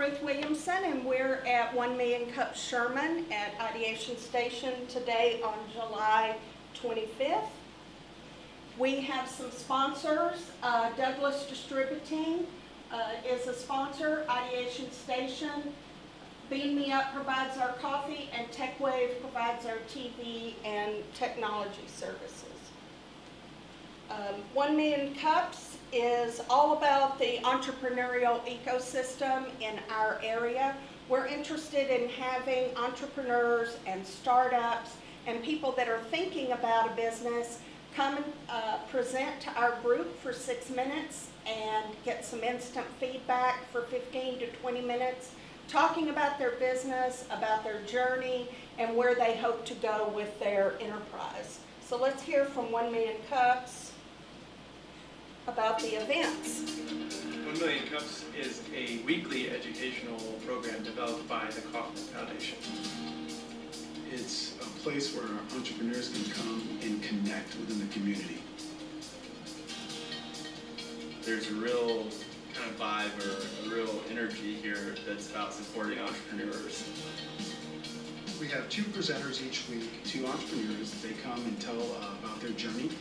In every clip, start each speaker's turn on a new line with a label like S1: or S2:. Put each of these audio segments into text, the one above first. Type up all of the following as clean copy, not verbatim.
S1: Ruth Williamson, and we're at 1 Million Cups Sherman at Ideation Station today on July 25th. We have some sponsors. Douglas Distributing is a sponsor. Ideation Station. Beam Me Up provides our coffee, and TechWave provides our TV and technology services. 1 Million Cups is all about the entrepreneurial ecosystem in our area. We're interested in having entrepreneurs and startups and people that are thinking about a business come and present to our group for 6 minutes and get some instant feedback for 15 to 20 minutes, talking about their business, about their journey, and where they hope to go with their enterprise. So let's hear from 1 Million Cups about the events.
S2: 1 Million Cups is a weekly educational program developed by the Kaufman Foundation.
S3: It's a place where entrepreneurs can come and connect within the community.
S4: There's a real kind of vibe or a real energy here that's about supporting entrepreneurs.
S5: We have 2 presenters each week.
S3: 2 entrepreneurs, they come and tell about their journey.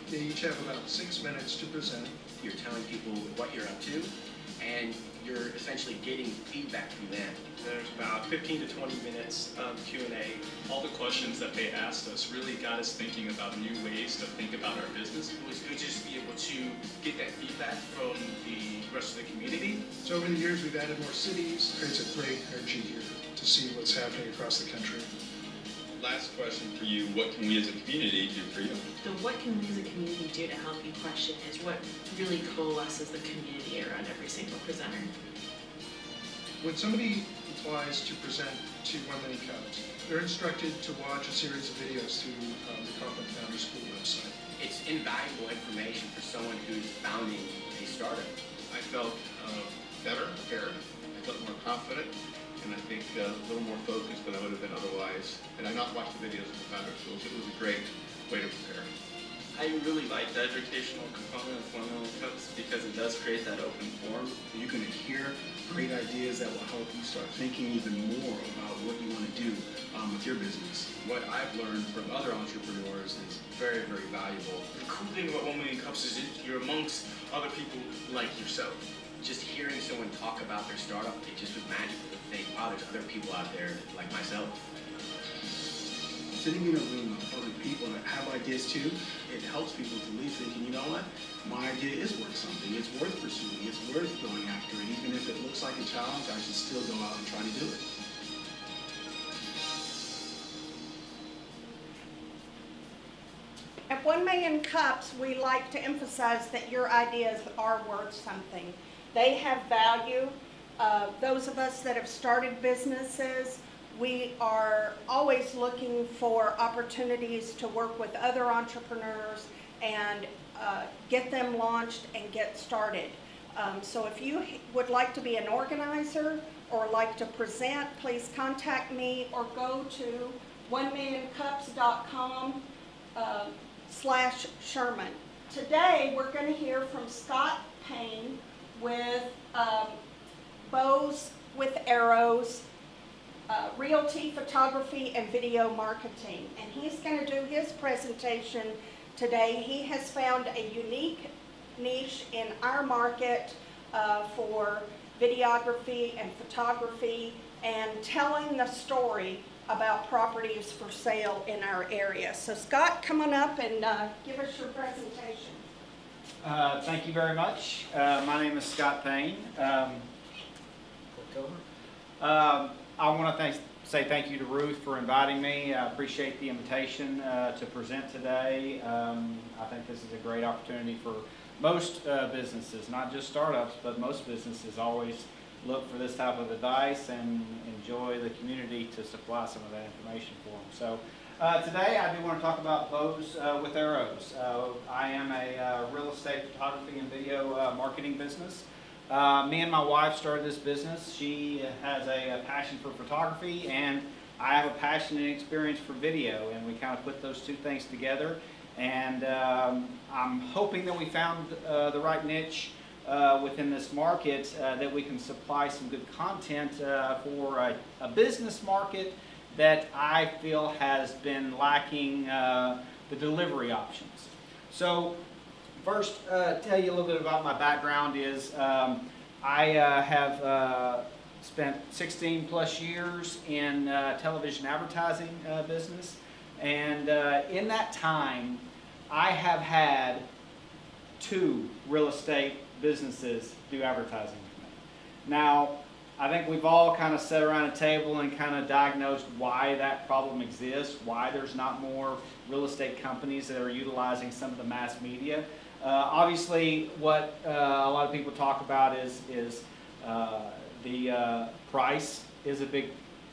S5: They each have about 6 minutes to present.
S6: You're telling people what you're up to, and you're essentially getting feedback from them.
S2: There's about 15 to 20 minutes of Q&A.
S7: All the questions that they asked us really got us thinking about new ways to think about our business.
S4: It was good just to be able to get that feedback from the rest of the community.
S5: So over the years, we've added more cities. It creates a great energy here to see what's happening across the country.
S8: Last question for you, what can we as a community do for you?
S9: The what can we as a community do to help you question is what really coalesces the community around every single presenter.
S5: When somebody applies to present to 1 Million Cups, they're instructed to watch a series of videos through the Kaufman Foundry School website.
S6: It's invaluable information for someone who's founding a startup.
S8: I felt better prepared, I felt more confident, and I think a little more focused than I would have been otherwise. And I not watched the videos of the founder schools. It was a great way to prepare.
S2: I really like the educational component of 1 Million Cups because it does create that open forum.
S3: You're going to hear great ideas that will help you start thinking even more about what you want to do with your business.
S4: What I've learned from other entrepreneurs is very, very valuable. The cool thing about 1 Million Cups is you're amongst other people like yourself.
S6: Just hearing someone talk about their startup, it just was magical to think, wow, there's other people out there like myself.
S3: Sitting in a room of other people that have ideas too, it helps people to leave thinking, you know what, my idea is worth something, it's worth pursuing, it's worth going after it. Even if it looks like a challenge, I should still go out and try to do it.
S1: At 1 Million Cups, we like to emphasize that your ideas are worth something. They have value. Those of us that have started businesses, we are always looking for opportunities to work with other entrepreneurs and get them launched and get started. So if you would like to be an organizer or like to present, please contact me or go to 1millioncups.com /Sherman. Today we're going to hear from Scott Payne with Bows with Arrows, Realty, Photography, and Video Marketing. And he's going to do his presentation today. He has found a unique niche in our market for videography and photography and telling the story about properties for sale in our area. So Scott, come on up and give us your presentation.
S10: Thank you very much. My name is Scott Payne. I want to say thank you to Ruth for inviting me. I appreciate the invitation to present today. I think this is a great opportunity for most businesses, not just startups, but most businesses always look for this type of advice and enjoy the community to supply some of that information for them. So today I do want to talk about Bows with Arrows. I am a real estate photography and video marketing business. Me and my wife started this business. She has a passion for photography and I have a passion and experience for video, and we kind of put those two things together. And I'm hoping that we found the right niche within this market that we can supply some good content for a business market that I feel has been lacking the delivery options. So first, tell you a little bit about my background is I have spent 16 plus years in television advertising business, and in that time I have had 2 real estate businesses do advertising with me. Now, I think we've all kind of sat around a table and kind of diagnosed why that problem exists, why there's not more real estate companies that are utilizing some of the mass media. Obviously, what a lot of people talk about is the price is a big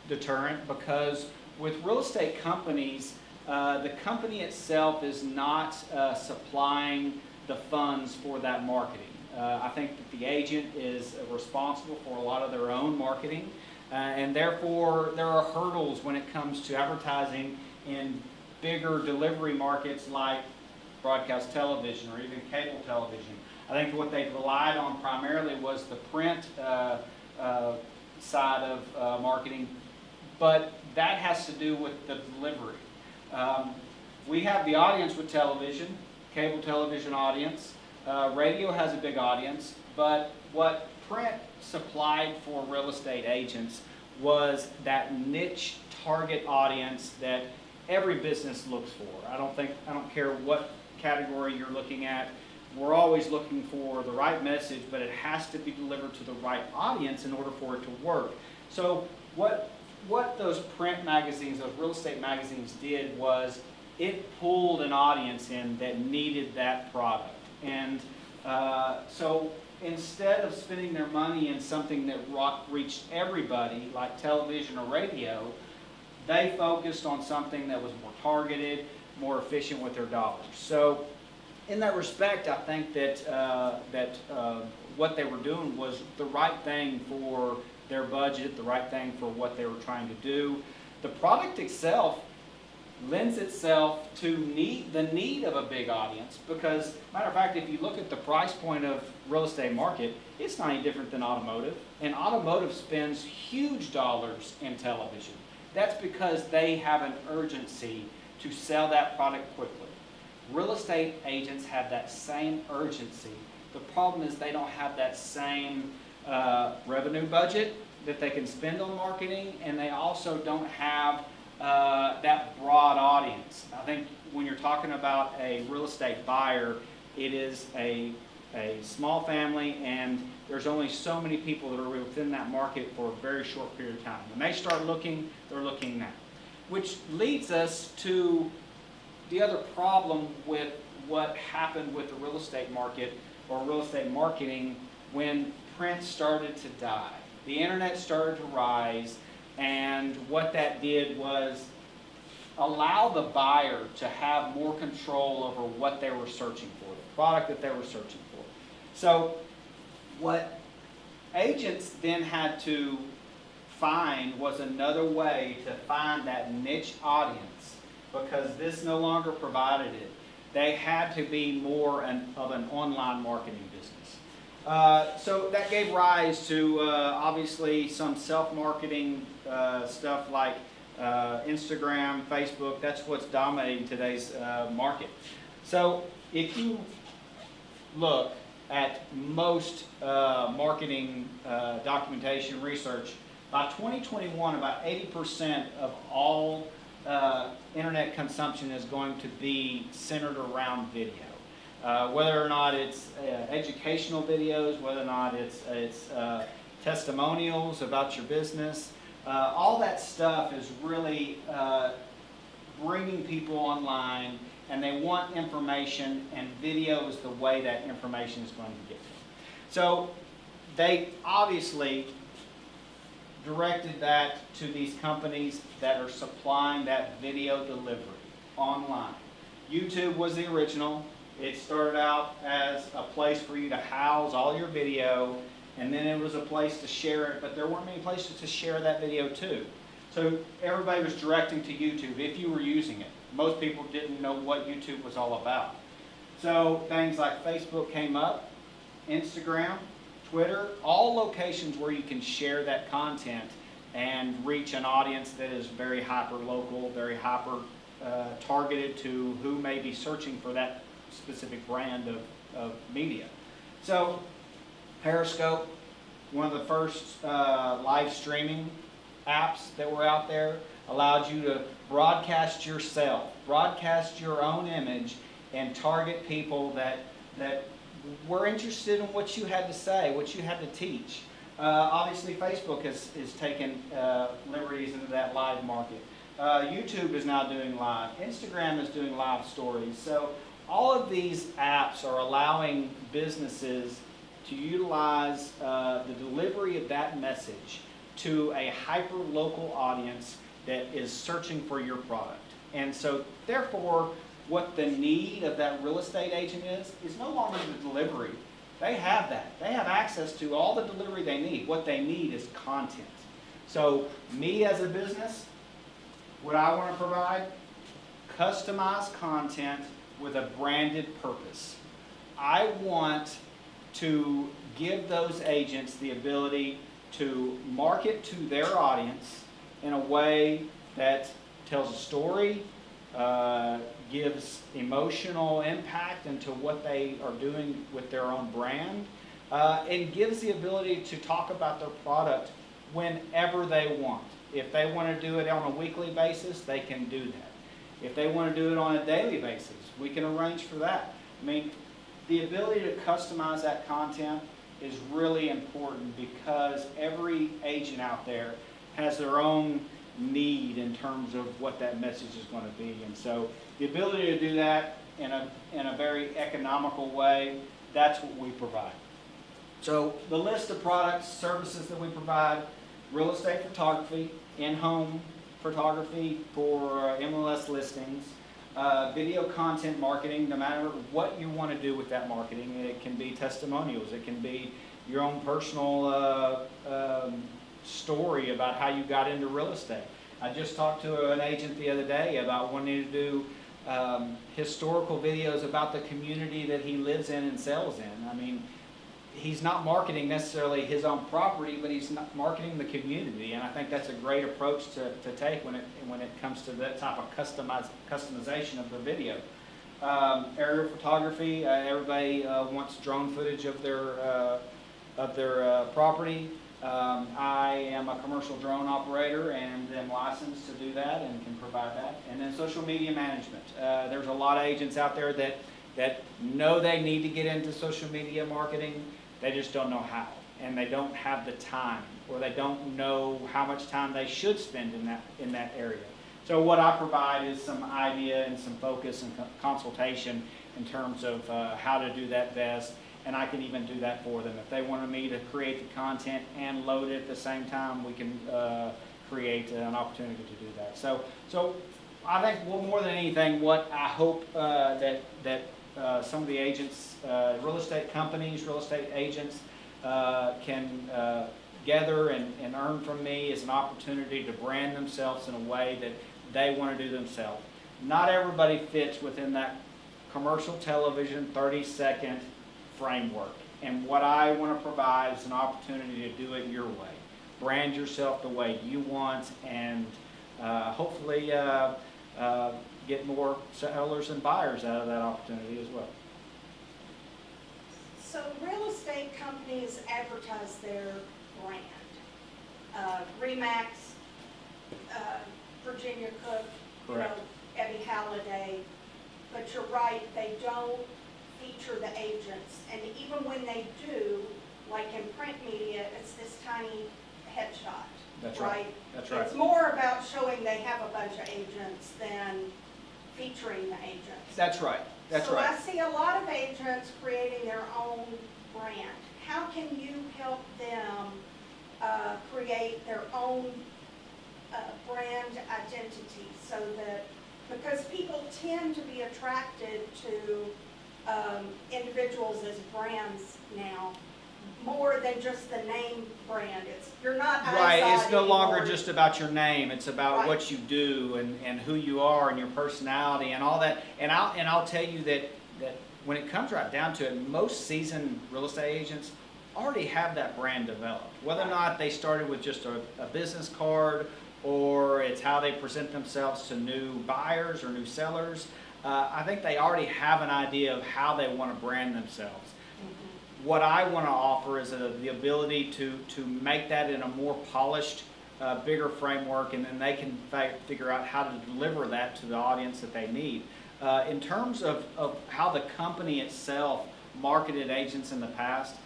S10: deterrent, because with real estate companies, the company itself is not supplying the funds for that marketing. I think that the agent is responsible for a lot of their own marketing, and therefore there are hurdles when it comes to advertising in bigger delivery markets like broadcast television or even cable television. I think what they relied on primarily was the print side of marketing, but that has to do with the delivery. We have the audience with television, cable television audience. Radio has a big audience, but what print supplied for real estate agents was that niche target audience that every business looks for. I don't care what category you're looking at. We're always looking for the right message, but it has to be delivered to the right audience in order for it to work. So what those print magazines, those real estate magazines did was it pulled an audience in that needed that product. And so instead of spending their money in something that reached everybody, like television or radio, they focused on something that was more targeted, more efficient with their dollars. So in that respect, I think that what they were doing was the right thing for their budget, the right thing for what they were trying to do. The product itself lends itself to the need of a big audience, because, matter of fact, if you look at the price point of real estate market, it's not any different than automotive. And automotive spends huge dollars in television. That's because they have an urgency to sell that product quickly. Real estate agents have that same urgency. The problem is they don't have that same revenue budget that they can spend on marketing, and they also don't have that broad audience. I think when you're talking about a real estate buyer, it is a small family, and there's only so many people that are within that market for a very short period of time. When they start looking, they're looking now. Which leads us to the other problem with what happened with the real estate market or real estate marketing when print started to die. The internet started to rise, and what that did was allow the buyer to have more control over what they were searching for, the product that they were searching for. So what agents then had to find was another way to find that niche audience, because this no longer provided it. They had to be more of an online marketing business. So that gave rise to obviously some self-marketing stuff like Instagram, Facebook. That's what's dominating today's market. So if you look at most marketing documentation research, by 2021, about 80% of all internet consumption is going to be centered around video. Whether or not it's educational videos, whether or not it's testimonials about your business, all that stuff is really bringing people online, and they want information, and video is the way that information is going to get them. So they obviously directed that to these companies that are supplying that video delivery online. YouTube was the original. It started out as a place for you to house all your video, and then it was a place to share it, but there weren't many places to share that video to. So everybody was directing to YouTube if you were using it. Most people didn't know what YouTube was all about. So things like Facebook came up, Instagram, Twitter, all locations where you can share that content and reach an audience that is very hyper-local, very targeted to who may be searching for that specific brand of media. So Periscope, one of the first live streaming apps that were out there, allowed you to broadcast yourself, broadcast your own image, and target people that were interested in what you had to say, what you had to teach. Obviously, Facebook is taking liberties into that live market. YouTube is now doing live. Instagram is doing live stories. So all of these apps are allowing businesses to utilize the delivery of that message to a hyper-local audience that is searching for your product. And so, therefore, what the need of that real estate agent is no longer the delivery. They have that. They have access to all the delivery they need. What they need is content. So, me as a business, what I want to provide, customized content with a branded purpose. I want to give those agents the ability to market to their audience in a way that tells a story, gives emotional impact into what they are doing with their own brand, and gives the ability to talk about their product whenever they want. If they want to do it on a weekly basis, they can do that. If they want to do it on a daily basis, we can arrange for that. I mean, the ability to customize that content is really important because every agent out there has their own need in terms of what that message is going to be. And so the ability to do that in a very economical way, that's what we provide. So the list of products, services that we provide: real estate photography, in-home photography for MLS listings, video content marketing, no matter what you want to do with that marketing. It can be testimonials, it can be your own personal story about how you got into real estate. I just talked to an agent the other day about wanting to do historical videos about the community that he lives in and sells in. I mean, he's not marketing necessarily his own property, but he's not marketing the community, and I think that's a great approach to take when it comes to that type of customization of the video. Aerial photography, everybody wants drone footage of their property. I am a commercial drone operator and am licensed to do that and can provide that. And then social media management. There's a lot of agents out there that know they need to get into social media marketing. They just don't know how, and they don't have the time, or they don't know how much time they should spend in that area. So what I provide is some idea and some focus and consultation in terms of how to do that best, and I can even do that for them. If they wanted me to create the content and load it at the same time, we can create an opportunity to do that. So I think more than anything, what I hope that some of the agents, real estate companies, real estate agents can gather and earn from me is an opportunity to brand themselves in a way that they want to do themselves. Not everybody fits within that commercial television 30-second framework. And what I want to provide is an opportunity to do it your way. Brand yourself the way you want, and hopefully get more sellers and buyers out of that opportunity as well.
S1: So real estate companies advertise their brand. Remax, Virginia Cook,
S10: Correct.
S1: Eddie Halliday. But you're right, they don't feature the agents. And even when they do, like in print media, it's this tiny headshot.
S10: That's right. That's right.
S1: It's more about showing they have a bunch of agents than featuring the agents.
S10: That's right. That's right.
S1: So I see a lot of agents creating their own brand. How can you help them create their own brand identity so that, because people tend to be attracted to individuals as brands now, more than just the name brand. You're not
S10: right. It's no longer
S1: anymore.
S10: just about your name. It's about
S1: Right.
S10: what you do and who you are and your personality and all that. And I'll tell you that when it comes right down to it, most seasoned real estate agents already have that brand developed. Whether or not they started with just a business card, or it's how they present themselves to new buyers or new sellers, I think they already have an idea of how they want to brand themselves. What I want to offer is the ability to make that in a more polished, bigger framework, and then they can figure out how to deliver that to the audience that they need. In terms of how the company itself marketed agents in the past,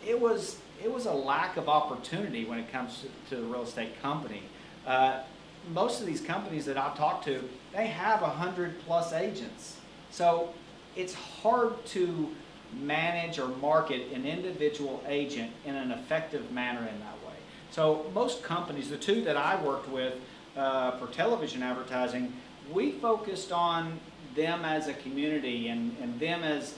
S10: it was a lack of opportunity when it comes to the real estate company. Most of these companies that I've talked to, they have 100+ agents. So it's hard to manage or market an individual agent in an effective manner in that way. So most companies, the two that I worked with for television advertising, we focused on them as a community and them as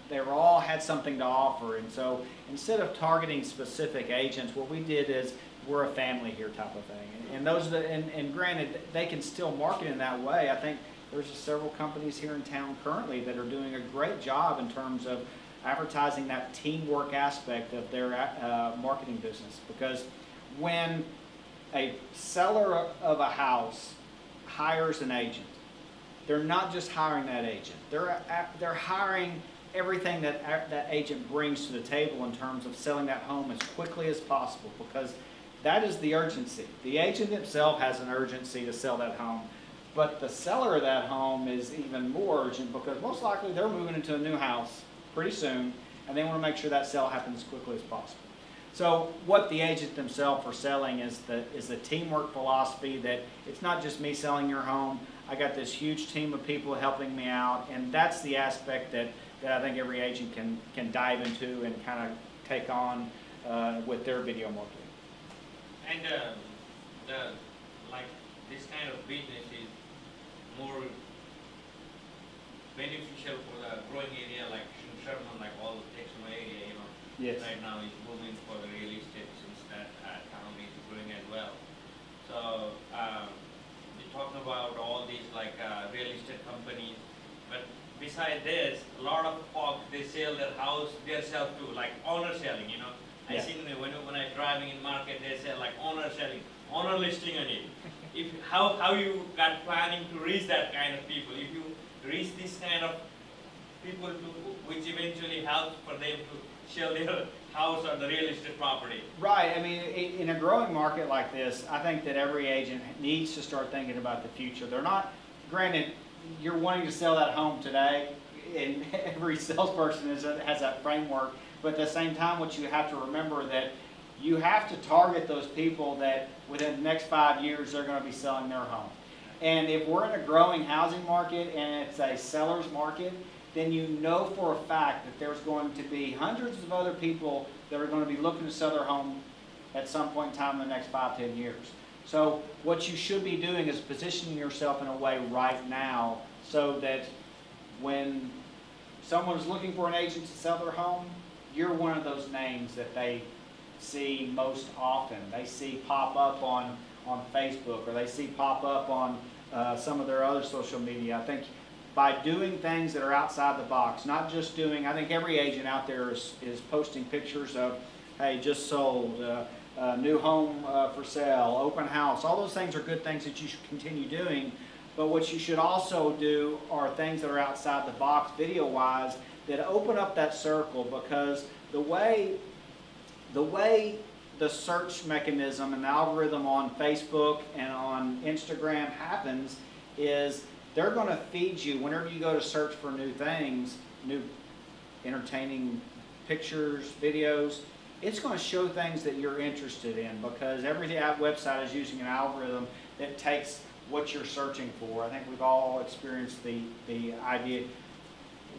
S10: they all had something to offer. And so instead of targeting specific agents, what we did is we're a family here type of thing. And those and granted, they can still market in that way. I think there's several companies here in town currently that are doing a great job in terms of advertising that teamwork aspect of their marketing business. Because when a seller of a house hires an agent, they're not just hiring that agent. They're hiring everything that agent brings to the table in terms of selling that home as quickly as possible, because that is the urgency. The agent himself has an urgency to sell that home, but the seller of that home is even more urgent because most likely they're moving into a new house pretty soon, and they want to make sure that sale happens as quickly as possible. So what the agent themselves are selling is the teamwork philosophy, that it's not just me selling your home. I got this huge team of people helping me out, and that's the aspect that I think every agent can dive into and kind of take on with their video marketing.
S11: And like this kind of business is more beneficial for the growing area like Sherman, like all the Texas area, you know.
S10: Yes.
S11: Right now is booming for the real estate since that town is growing as well. So we're talking about all these like real estate companies, but beside this, a lot of folks, they sell their house themselves too, like owner selling, you know. I
S10: Yeah.
S11: seen when I driving in market, they sell like owner selling, owner listing on it. If how you got planning to reach that kind of people? If you reach this kind of people to, which eventually helps for them to sell their house or the real estate property.
S10: Right. I mean, in a growing market like this, I think that every agent needs to start thinking about the future. They're not, granted, you're wanting to sell that home today, and every salesperson has that framework. But at the same time, what you have to remember that you have to target those people that within the next 5 years they're going to be selling their home. And if we're in a growing housing market and it's a seller's market, then you know for a fact that there's going to be hundreds of other people that are going to be looking to sell their home at some point in time in the next 5-10 years. So what you should be doing is positioning yourself in a way right now so that when someone's looking for an agent to sell their home, you're one of those names that they see most often. They see pop up on Facebook, or they see pop up on some of their other social media. I think by doing things that are outside the box, not just doing, I think every agent out there is posting pictures of, hey, just sold, new home for sale, open house. All those things are good things that you should continue doing. But what you should also do are things that are outside the box video-wise that open up that circle, because the way the search mechanism and the algorithm on Facebook and on Instagram happens is they're going to feed you whenever you go to search for new things, new entertaining pictures, videos. It's going to show things that you're interested in, because every website is using an algorithm that takes what you're searching for. I think we've all experienced the idea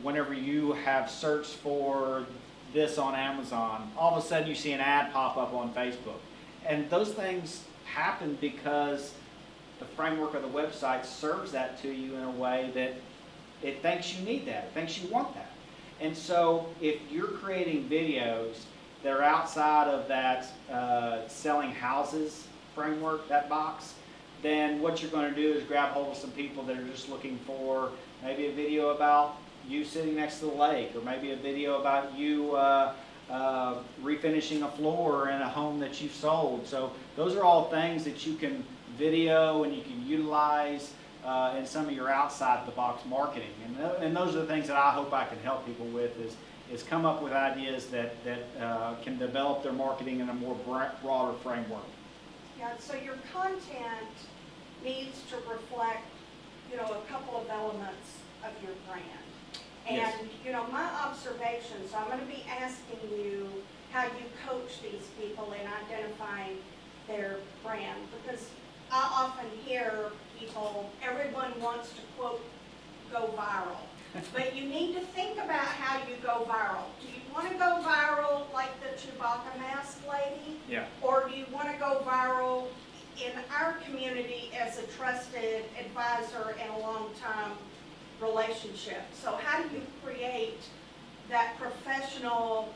S10: whenever you have searched for this on Amazon, all of a sudden you see an ad pop up on Facebook. And those things happen because the framework of the website serves that to you in a way that it thinks you need that, it thinks you want that. And so if you're creating videos that are outside of that selling houses framework, that box, then what you're going to do is grab hold of some people that are just looking for maybe a video about you sitting next to the lake, or maybe a video about you refinishing a floor in a home that you've sold. So those are all things that you can video and you can utilize in some of your outside the box marketing. And those are the things that I hope I can help people with is come up with ideas that can develop their marketing in a more broader framework.
S1: Yeah, so your content needs to reflect, a couple of elements of your brand.
S10: Yes.
S1: And, my observation, so I'm going to be asking you how you coach these people in identifying their brand, because I often hear people, everyone wants to, quote, go viral. But you need to think about how you go viral. Do you want to go viral like the Chewbacca mask lady?
S10: Yeah.
S1: Or do you want to go viral in our community as a trusted advisor and a long-time relationship? So how do you create that professional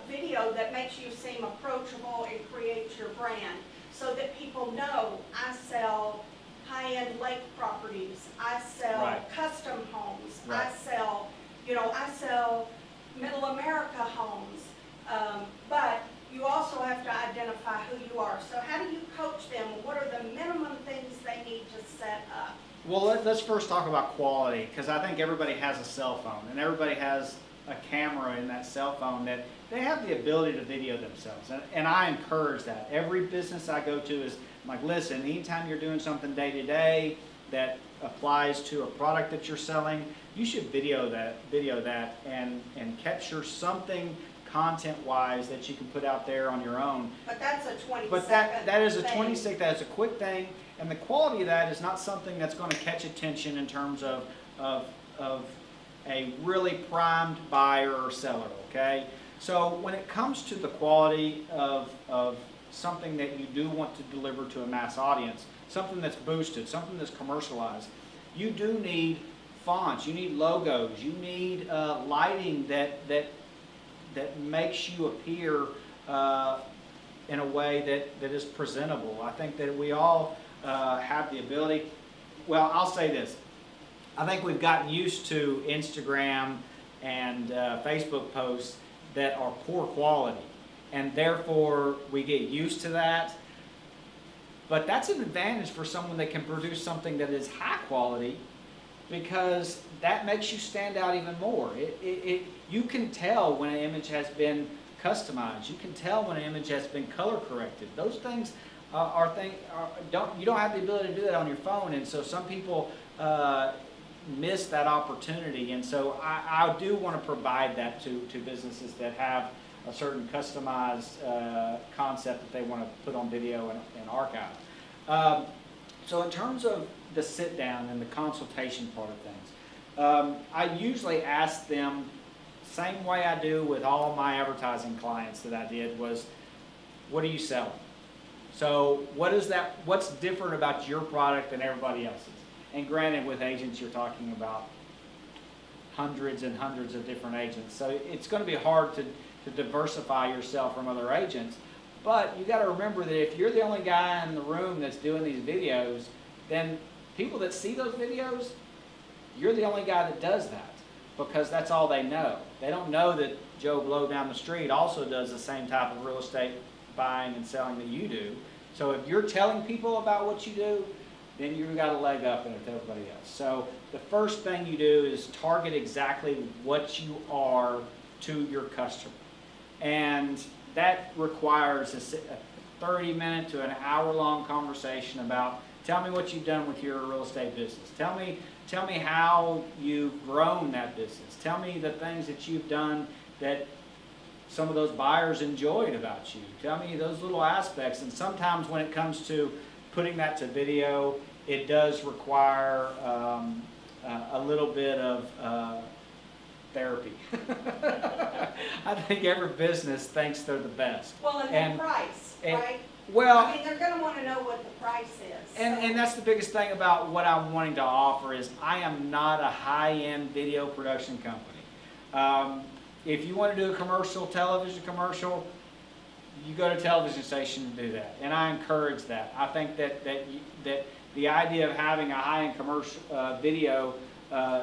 S1: video that makes you seem approachable and creates your brand so that people know I sell high-end lake properties, I sell
S10: Right.
S1: custom homes,
S10: Right.
S1: I sell middle America homes, but you also have to identify who you are. So how do you coach them? What are the minimum things they need to set up?
S10: Well, let's first talk about quality, because I think everybody has a cell phone, and everybody has a camera in that cell phone that they have the ability to video themselves. And I encourage that. Every business I go to is like, listen, anytime you're doing something day to day that applies to a product that you're selling, you should video that and capture something content-wise that you can put out there on your own.
S1: But that's a 20-second
S10: But that is a
S1: thing.
S10: 20-second, that is a quick thing, and the quality of that is not something that's going to catch attention in terms of a really primed buyer or seller, okay? So when it comes to the quality of something that you do want to deliver to a mass audience, something that's boosted, something that's commercialized, you do need fonts, you need logos, you need lighting that makes you appear in a way that is presentable. I think that we all have the ability. Well, I'll say this. I think we've gotten used to Instagram and Facebook posts that are poor quality, and therefore we get used to that. But that's an advantage for someone that can produce something that is high quality, because that makes you stand out even more. You can tell when an image has been customized. You can tell when an image has been color corrected. Those things you don't have the ability to do that on your phone, and so some people miss that opportunity. And so I do want to provide that to businesses that have a certain customized concept that they want to put on video and archive. So in terms of the sit down and the consultation part of things, I usually ask them, same way I do with all my advertising clients that I did, was, what are you selling? So what's different about your product than everybody else's? And granted, with agents, you're talking about hundreds and hundreds of different agents. So it's going to be hard to diversify yourself from other agents. But you got to remember that if you're the only guy in the room that's doing these videos, then people that see those videos, you're the only guy that does that, because that's all they know. They don't know that Joe Blow down the street also does the same type of real estate buying and selling that you do. So if you're telling people about what you do, then you've got a leg up in it with everybody else. So the first thing you do is target exactly what you are to your customer. And that requires a 30-minute to an hour-long conversation about, tell me what you've done with your real estate business. Tell me how you've grown that business. Tell me the things that you've done that some of those buyers enjoyed about you. Tell me those little aspects. And sometimes when it comes to putting that to video, it does require a little bit of therapy. I think every business thinks they're the best.
S1: Well, and the price, right?
S10: Well,
S1: I mean, they're going to want to know what the price is.
S10: And that's the biggest thing about what I'm wanting to offer is I am not a high-end video production company. If you want to do a commercial, television commercial, you go to a television station to do that, and I encourage that. I think that the idea of having a high-end commercial video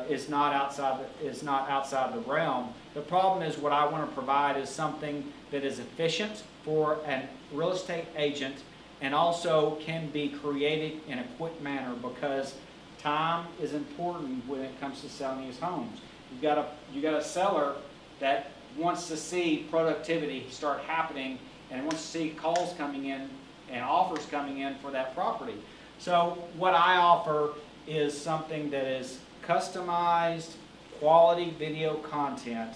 S10: is not outside the realm. The problem is what I want to provide is something that is efficient for a real estate agent and also can be created in a quick manner, because time is important when it comes to selling these homes. You got a seller that wants to see productivity start happening and wants to see calls coming in and offers coming in for that property. So what I offer is something that is customized, quality video content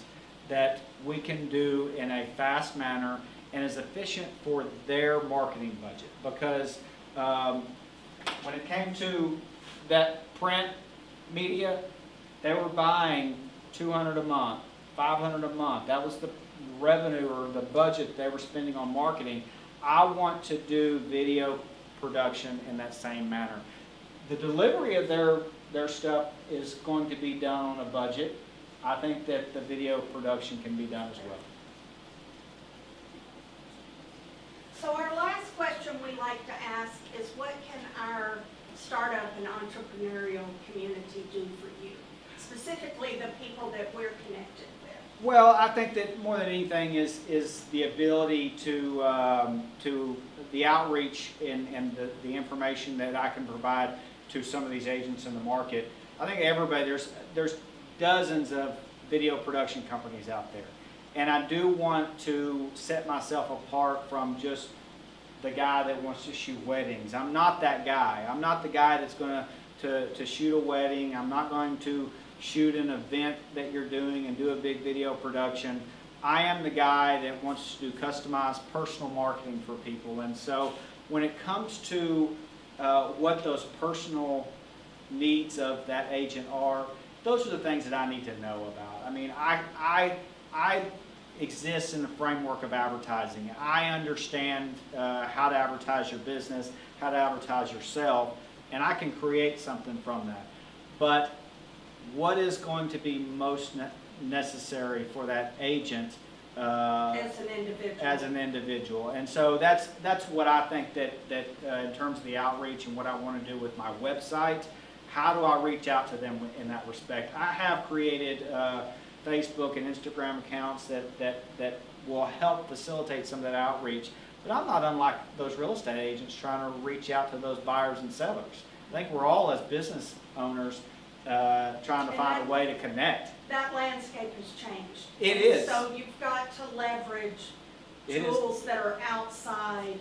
S10: that we can do in a fast manner and is efficient for their marketing budget. Because when it came to that print media, they were buying $200 a month, $500 a month. That was the revenue or the budget they were spending on marketing. I want to do video production in that same manner. The delivery of their stuff is going to be done on a budget. I think that the video production can be done as well.
S1: So our last question we like to ask is, what can our startup and entrepreneurial community do for you? Specifically the people that we're connected with.
S10: Well, I think that more than anything is the ability to the outreach and the information that I can provide to some of these agents in the market. I think everybody, there's dozens of video production companies out there. And I do want to set myself apart from just the guy that wants to shoot weddings. I'm not that guy. I'm not the guy that's going to shoot a wedding. I'm not going to shoot an event that you're doing and do a big video production. I am the guy that wants to do customized personal marketing for people. And so when it comes to what those personal needs of that agent are, those are the things that I need to know about. I mean, I exist in the framework of advertising. I understand how to advertise your business, how to advertise yourself, and I can create something from that. But what is going to be most necessary for that agent as an individual? And so that's what I think that in terms of the outreach and what I want to do with my website. How do I reach out to them in that respect? I have created Facebook and Instagram accounts that will help facilitate some of that outreach. But I'm not unlike those real estate agents trying to reach out to those buyers and sellers. I think we're all, as business owners, trying to find a way to connect.
S1: That landscape has changed.
S10: It is.
S1: So you've got to leverage tools that are outside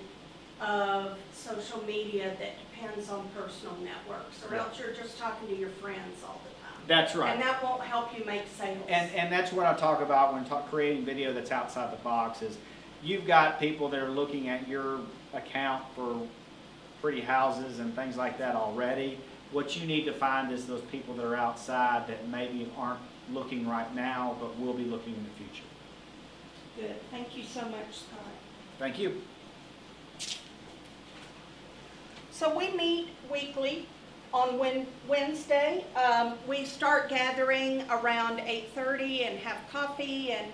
S1: of social media that depends on personal networks, or else you're just talking to your friends all the time.
S10: That's right.
S1: And that won't help you make sales.
S10: And that's what I talk about when creating video that's outside the box is you've got people that are looking at your account for pretty houses and things like that already. What you need to find is those people that are outside that maybe aren't looking right now, but will be looking in the future.
S1: Good. Thank you so much, Scott.
S10: Thank you.
S1: So we meet weekly on Wednesday. We start gathering around 8:30 and have coffee and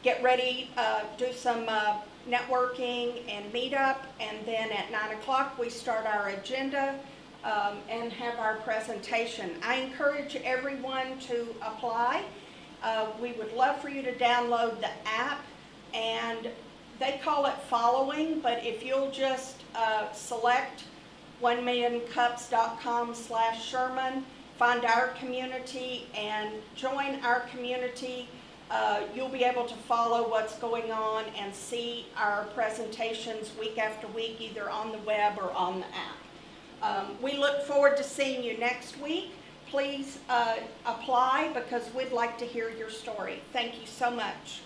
S1: get ready, do some networking and meet up. And then at 9 o'clock we start our agenda and have our presentation. I encourage everyone to apply. We would love for you to download the app, and they call it following, but if you'll just select 1millioncups.com/Sherman, find our community and join our community, you'll be able to follow what's going on and see our presentations week after week, either on the web or on the app. We look forward to seeing you next week. Please apply, because we'd like to hear your story. Thank you so much.